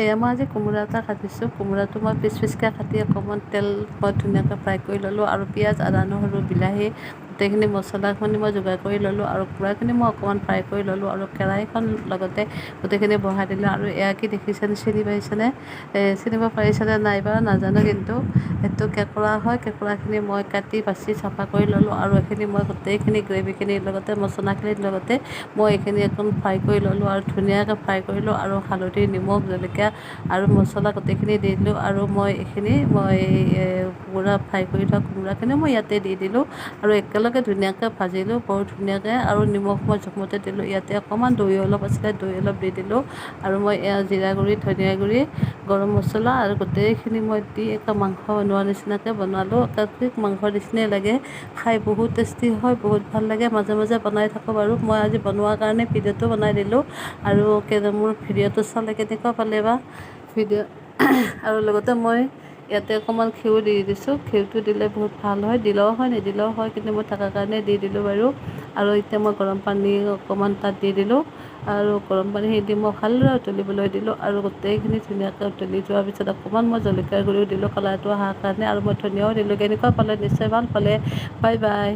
এয়া মই আজি কোমোৰা এটা কাটিছোঁ। কোমোৰাটো মই পিচ পিচকৈ কাটি অকণমান তেল মই ধুনীয়াকৈ ফ্ৰাই কৰি ল'লোঁ আৰু পিঁয়াজ, আদা, নহৰু, বিলাহী গোটেইখিনি মছলাখিনি মই যোগাৰ কৰি ল'লোঁ আৰু কোমোৰাখিনি মই অকণমান ফ্ৰাই কৰি ল'লোঁ আৰু কেৰাহীখন লগতে গোটেইখিনি বহাই দিলোঁ। আৰু এয়া কি দেখিছেনে, চিনি পাইছেনে? চিনিব পাৰিছেনে নাইবা নাজানো, কিন্তু সেইটো কেঁকোৰা হয়। কেঁকোৰাখিনি মই কাটি বাছি চাফা কৰি ল'লোঁ আৰু এইখিনি মই গোটেইখিনি গ্ৰেভিখিনিৰ লগতে মছলাখিনিৰ লগতে মই এইখিনি একদম ফ্ৰাই কৰি ল'লোঁ আৰু ধুনীয়াকৈ ফ্ৰাই কৰিলোঁ আৰু হালধি, নিমখ, জলকীয়া আৰু মছলা গোটেইখিনি দি দিলোঁ আৰু মই কোমোৰা ফ্ৰাই কৰি থোৱা কোমোৰাখিনিও মই ইয়াতে দি দিলোঁ আৰু একেলগে ধুনীয়াকৈ ভাজিলোঁ বৰ ধুনীয়াকৈ। আৰু নিমখ মই জোখমতে দিলোঁ। ইয়াতে অকণমান দৈ অলপ আছিলে, দৈ অলপ দি দিলোঁ আৰু মই এয়া জিৰা গুড়ি, ধনিয়া গুড়ি, গৰম মছলা আৰু গোটেইখিনি মই দি একদম মাংস বনোৱাৰ নিচিনাকৈ বনালোঁ। ঠিক মাংসৰ নিচিনাই লাগে খাই, বহুত টেষ্টি হয়, বহুত ভাল লাগে। মাজে মাজে বনাই থাকোঁ বাৰু। মই আজি বনোৱাৰ কাৰণে ভিডিঅ'টো বনাই দিলোঁ আৰু মোৰ ভিডিঅ'টো চালে কেনেকুৱা পালে বা ভিডিঅ' আৰু লগতে মই ইয়াতে অকণমান ঘিউ দি দিছোঁ। ঘিউটো দিলে বহুত ভাল হয়, দিলেও হয় নিদিলেও হয়, কিন্তু মই থকাৰ কাৰণে দি দিলোঁ বাৰু। আৰু এতিয়া মই গৰম পানী অকণমান তাত দি দিলোঁ আৰু গৰম পানী দি মই ভালদৰে উতলিবলৈ দিলোঁ আৰু গোটেইখিনি ধুনীয়াকৈ উতলি যোৱাৰ পিছত অকণমান মই জলকীয়াৰ গুড়িও দিলোঁ কালাৰটো অহাৰ কাৰণে আৰু মই ধনিয়াও দিলোঁ। কেনেকুৱা পালে? নিশ্চয় ভাল পালে। Bye bye.